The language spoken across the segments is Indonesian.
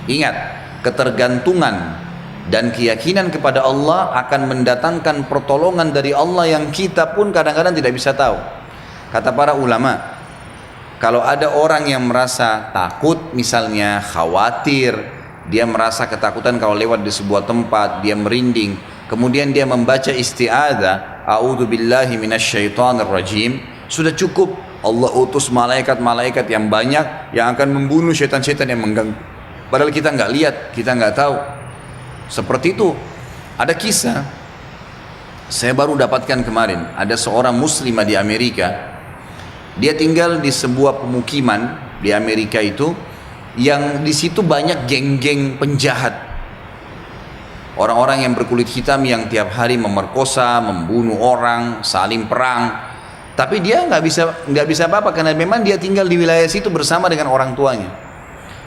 Ingat, ketergantungan dan keyakinan kepada Allah akan mendatangkan pertolongan dari Allah yang kita pun kadang-kadang tidak bisa tahu. Kata para ulama, kalau ada orang yang merasa takut, misalnya khawatir, dia merasa ketakutan kalau lewat di sebuah tempat, dia merinding, kemudian dia membaca isti'adzah, a'udzubillahi minasyaitonirrajim, sudah cukup. Allah utus malaikat-malaikat yang banyak yang akan membunuh syaitan-syaitan yang mengganggu. Padahal kita nggak lihat, kita nggak tahu. Seperti itu. Ada kisah, saya baru dapatkan kemarin, ada seorang muslimah di Amerika. Dia tinggal di sebuah pemukiman di Amerika itu, yang di situ banyak geng-geng penjahat, orang-orang yang berkulit hitam yang tiap hari memerkosa, membunuh orang, saling perang. Tapi dia nggak bisa apa-apa karena memang dia tinggal di wilayah situ bersama dengan orang tuanya.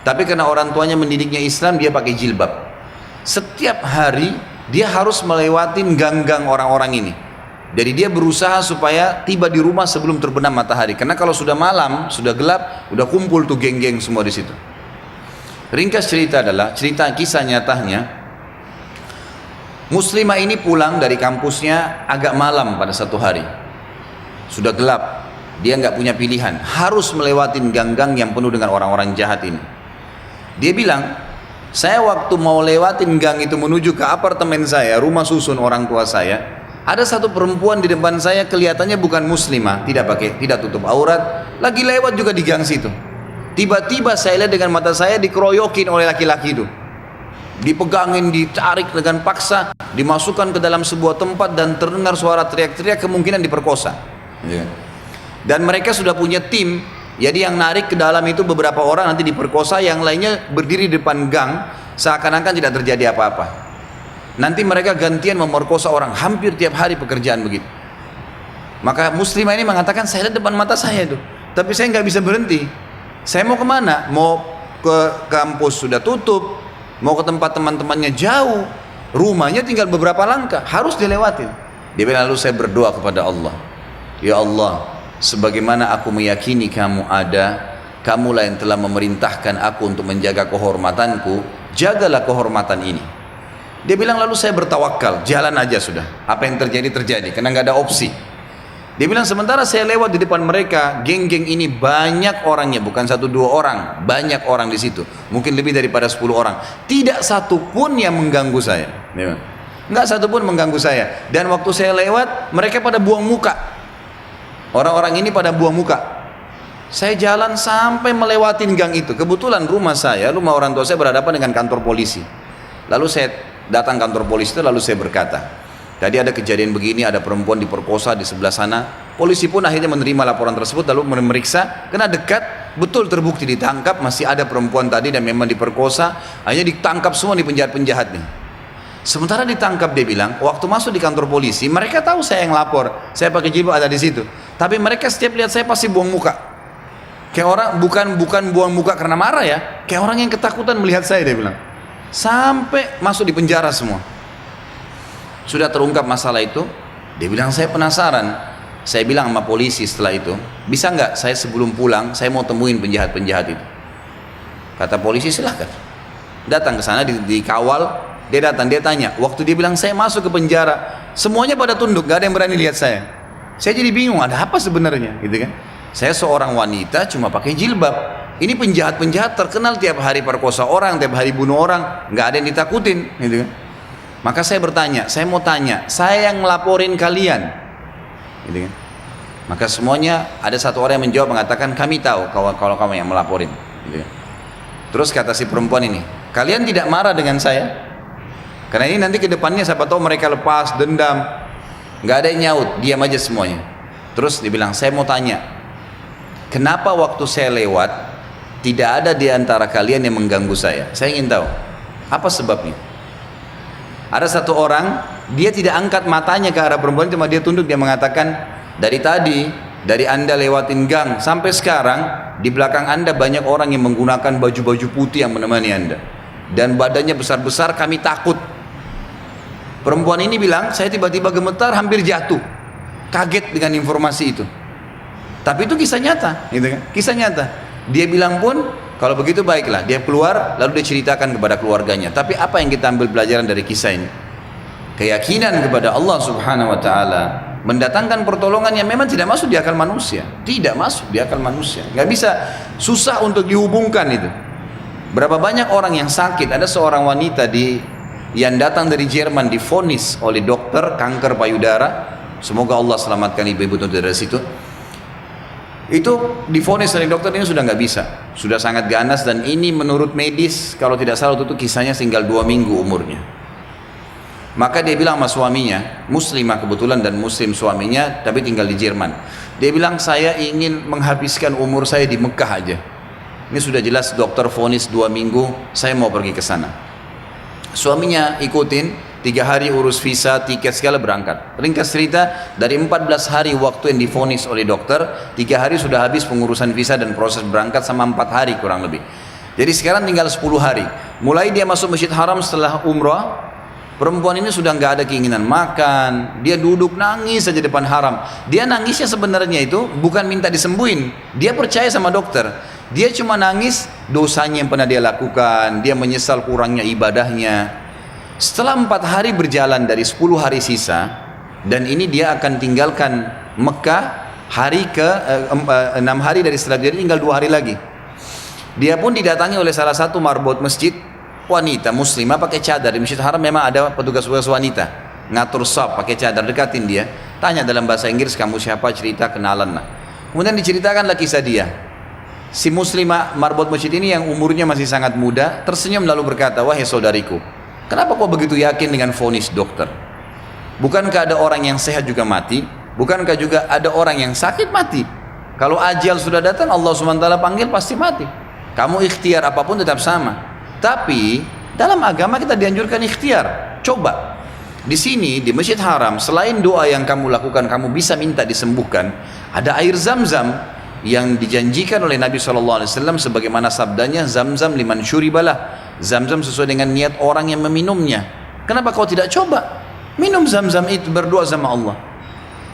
Tapi karena orang tuanya mendidiknya Islam, dia pakai jilbab. Setiap hari dia harus melewati gang-gang orang-orang ini. Jadi dia berusaha supaya tiba di rumah sebelum terbenam matahari. Karena kalau sudah malam, sudah gelap, udah kumpul tuh geng-geng semua di situ. Ringkas cerita adalah, cerita kisah nyatanya, muslimah ini pulang dari kampusnya agak malam pada satu hari. Sudah gelap, dia nggak punya pilihan, harus melewati gang-gang yang penuh dengan orang-orang jahat ini. Dia bilang, saya waktu mau lewatin gang itu menuju ke apartemen saya, rumah susun orang tua saya, ada satu perempuan di depan saya, kelihatannya bukan muslimah, tidak tutup aurat, lagi lewat juga di gang situ. Tiba-tiba saya lihat dengan mata saya dikeroyokin oleh laki-laki itu, dipegangin, ditarik dengan paksa, dimasukkan ke dalam sebuah tempat dan terdengar suara teriak-teriak, kemungkinan diperkosa. Dan mereka sudah punya tim, jadi yang narik ke dalam itu beberapa orang, nanti diperkosa, yang lainnya berdiri di depan gang seakan-akan tidak terjadi apa-apa. Nanti mereka gantian memerkosa orang, hampir tiap hari pekerjaan begitu. Maka muslimah ini mengatakan, saya lihat depan mata saya itu, tapi saya nggak bisa berhenti. Saya mau kemana? Mau ke kampus sudah tutup, mau ke tempat teman-temannya jauh, rumahnya tinggal beberapa langkah, harus dilewatin. Dia bilang, lalu saya berdoa kepada Allah, ya Allah, sebagaimana aku meyakini kamu ada, kamulah yang telah memerintahkan aku untuk menjaga kehormatanku, jagalah kehormatan ini. Dia bilang, lalu saya bertawakal, jalan aja sudah, apa yang terjadi terjadi, karena nggak ada opsi. Dia bilang, sementara saya lewat di depan mereka, geng-geng ini banyak orangnya, bukan satu dua orang, banyak orang di situ, mungkin lebih daripada 10 orang, tidak satu pun yang mengganggu saya. Nggak satu pun mengganggu saya. Dan waktu saya lewat, mereka pada buang muka. Orang-orang ini pada buang muka. Saya jalan sampai melewatin gang itu. Kebetulan rumah orang tua saya berhadapan dengan kantor polisi. Lalu saya datang kantor polisi itu, lalu saya berkata, tadi ada kejadian begini, ada perempuan diperkosa di sebelah sana. Polisi pun akhirnya menerima laporan tersebut, lalu memeriksa, karena dekat, betul terbukti ditangkap, masih ada perempuan tadi dan memang diperkosa, akhirnya ditangkap semua di penjahat-penjahat nih. Sementara ditangkap, dia bilang, waktu masuk di kantor polisi, mereka tahu saya yang lapor, saya pakai jilbab ada di situ. Tapi mereka setiap lihat saya pasti buang muka. Kayak orang, bukan buang muka karena marah ya, kayak orang yang ketakutan melihat saya, dia bilang. Sampai masuk di penjara semua. Sudah terungkap masalah itu, dia bilang, saya penasaran. Saya bilang sama polisi setelah itu, bisa nggak saya sebelum pulang, saya mau temuin penjahat-penjahat itu. Kata polisi, silahkan. Datang ke sana, dikawal. Dia datang, dia tanya, waktu dia bilang saya masuk ke penjara, semuanya pada tunduk, gak ada yang berani lihat saya. Saya jadi bingung, ada apa sebenarnya, gitu kan? Saya seorang wanita cuma pakai jilbab. Ini penjahat-penjahat terkenal tiap hari perkosa orang, tiap hari bunuh orang, nggak ada yang ditakutin, gitu kan? Maka saya bertanya, saya mau tanya, saya yang ngelaporin kalian, gitu kan? Maka semuanya ada satu orang yang menjawab mengatakan, kami tahu kalau kamu yang melaporin, gitu kan? Terus kata si perempuan ini, kalian tidak marah dengan saya? Karena ini nanti ke depannya siapa tahu mereka lepas dendam. Nggak ada yang nyaut, diam aja semuanya. Terus dia bilang, saya mau tanya, kenapa waktu saya lewat tidak ada di antara kalian yang mengganggu saya? Saya ingin tahu apa sebabnya. Ada satu orang, dia tidak angkat matanya ke arah perempuan, cuma dia tunduk, dia mengatakan, dari tadi, dari anda lewatin gang sampai sekarang, di belakang anda banyak orang yang menggunakan baju-baju putih yang menemani anda, dan badannya besar-besar, kami takut. Perempuan ini bilang, saya tiba-tiba gemetar, hampir jatuh, kaget dengan informasi itu. Tapi itu kisah nyata, gitu kan? Kisah nyata. Dia bilang pun, Kalau begitu baiklah, dia keluar lalu dia ceritakan kepada keluarganya. Tapi apa yang kita ambil pelajaran dari kisah ini? Keyakinan kepada Allah Subhanahu wa taala mendatangkan pertolongan yang memang tidak masuk di akal manusia. Tidak masuk di akal manusia. Nggak bisa, susah untuk dihubungkan itu. Berapa banyak orang yang sakit, ada seorang wanita yang datang dari Jerman divonis oleh dokter kanker payudara. Semoga Allah selamatkan ibu-ibu dari situ. Itu divonis oleh dokter, ini sudah nggak bisa, sudah sangat ganas, dan ini menurut medis kalau tidak salah itu kisahnya tinggal 2 minggu umurnya. Maka dia bilang sama suaminya, muslimah kebetulan dan muslim suaminya, tapi tinggal di Jerman. Dia bilang, saya ingin menghabiskan umur saya di Mekah aja. Ini sudah jelas dokter vonis 2 minggu, saya mau pergi ke sana. Suaminya ikutin, 3 hari urus visa, tiket segala, berangkat. Ringkas cerita, dari 14 hari waktu yang divonis oleh dokter, 3 hari sudah habis pengurusan visa dan proses berangkat sama 4 hari kurang lebih. Jadi sekarang tinggal 10 hari. Mulai dia masuk Masjid Haram setelah umrah, perempuan ini sudah nggak ada keinginan makan. Dia duduk nangis saja depan haram. Dia nangisnya sebenarnya itu bukan minta disembuhin. Dia percaya sama dokter. Dia cuma nangis dosanya yang pernah dia lakukan. Dia menyesal kurangnya ibadahnya. Setelah 4 hari berjalan dari 10 hari sisa, dan ini dia akan tinggalkan Mekah hari ke 6 hari dari setelah, jadi tinggal 2 hari lagi. Dia pun didatangi oleh salah satu marbot masjid, wanita muslimah pakai cadar. Di Masjid Haram memang ada petugas-petugas wanita ngatur saf pakai cadar, dekatin dia, tanya dalam bahasa Inggris, kamu siapa, cerita, kenalan lah. Kemudian diceritakanlah kisah dia. Si muslimah marbot masjid ini yang umurnya masih sangat muda tersenyum lalu berkata, wahai saudariku, kenapa kau begitu yakin dengan vonis dokter? Bukankah ada orang yang sehat juga mati? Bukankah juga ada orang yang sakit mati? Kalau ajal sudah datang, Allah SWT panggil pasti mati. Kamu ikhtiar apapun tetap sama. Tapi dalam agama kita dianjurkan ikhtiar. Coba di sini di Masjid Haram, selain doa yang kamu lakukan, kamu bisa minta disembuhkan. Ada air Zam-Zam yang dijanjikan oleh Nabi SAW, sebagaimana sabdanya, Zam-Zam liman syuribalah. Zam-Zam sesuai dengan niat orang yang meminumnya. Kenapa kau tidak coba minum Zam-Zam itu, berdoa sama Allah?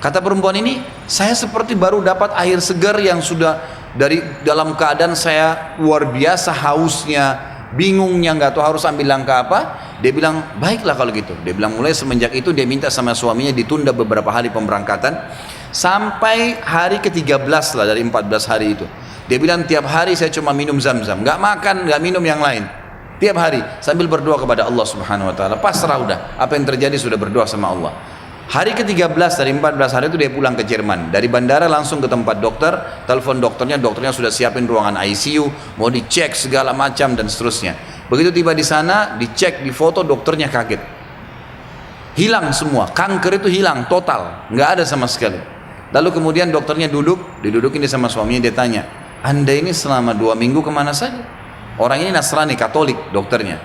Kata perempuan ini, saya seperti baru dapat air segar yang sudah dari dalam keadaan saya luar biasa hausnya, bingungnya, nggak tahu harus ambil langkah apa. Dia bilang, baiklah kalau gitu. Dia bilang mulai semenjak itu dia minta sama suaminya ditunda beberapa hari pemberangkatan sampai hari ke-13 lah dari 14 hari itu. Dia bilang tiap hari saya cuma minum Zam-Zam, nggak makan, nggak minum yang lain. Tiap hari sambil berdoa kepada Allah Subhanahu wa taala. Pasrah udah, apa yang terjadi sudah berdoa sama Allah. Hari ke-13 dari 14 hari itu dia pulang ke Jerman. Dari bandara langsung ke tempat dokter, telepon dokternya sudah siapin ruangan ICU, mau dicek segala macam dan seterusnya. Begitu tiba di sana, dicek, difoto, dokternya kaget. Hilang semua, kanker itu hilang total, nggak ada sama sekali. Lalu kemudian dokternya didudukin dia sama suaminya, dia tanya, Anda ini selama 2 minggu kemana saja? Orang ini Nasrani, Katolik dokternya.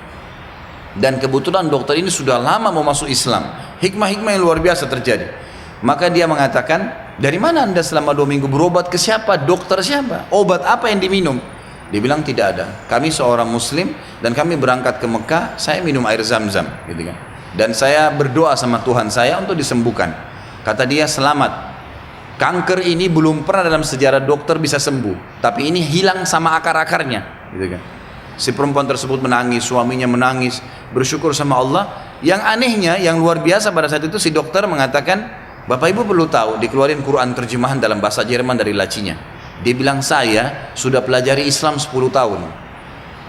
Dan kebetulan dokter ini sudah lama mau masuk Islam. Hikmah-hikmah yang luar biasa terjadi. Maka dia mengatakan, dari mana Anda selama 2 minggu, berobat ke siapa? Dokter siapa? Obat apa yang diminum? Dia bilang tidak ada. Kami seorang muslim dan kami berangkat ke Mekah, saya minum air Zam-Zam, gitu kan. Dan saya berdoa sama Tuhan saya untuk disembuhkan. Kata dia, selamat. Kanker ini belum pernah dalam sejarah dokter bisa sembuh, tapi ini hilang sama akar-akarnya, gitu kan. Si perempuan tersebut menangis, suaminya menangis, bersyukur sama Allah. Yang anehnya, yang luar biasa pada saat itu si dokter mengatakan, Bapak Ibu perlu tahu, dikeluarin Quran terjemahan dalam bahasa Jerman dari lacinya. Dia bilang, saya sudah pelajari Islam 10 tahun.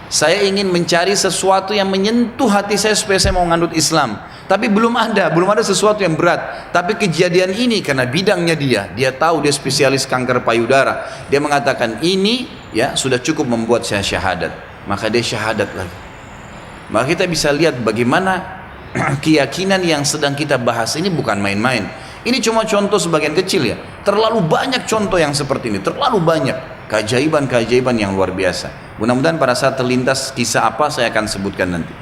Saya ingin mencari sesuatu yang menyentuh hati saya supaya saya mau ngandut Islam. Tapi belum ada sesuatu yang berat. Tapi kejadian ini karena bidangnya dia tahu, dia spesialis kanker payudara. Dia mengatakan ini ya sudah cukup membuat saya syahadat. Maka dia syahadat lagi. Maka kita bisa lihat bagaimana keyakinan yang sedang kita bahas ini bukan main-main. Ini cuma contoh sebagian kecil ya. Terlalu banyak contoh yang seperti ini, terlalu banyak keajaiban-keajaiban yang luar biasa. Mudah-mudahan pada saat terlintas kisah apa saya akan sebutkan nanti.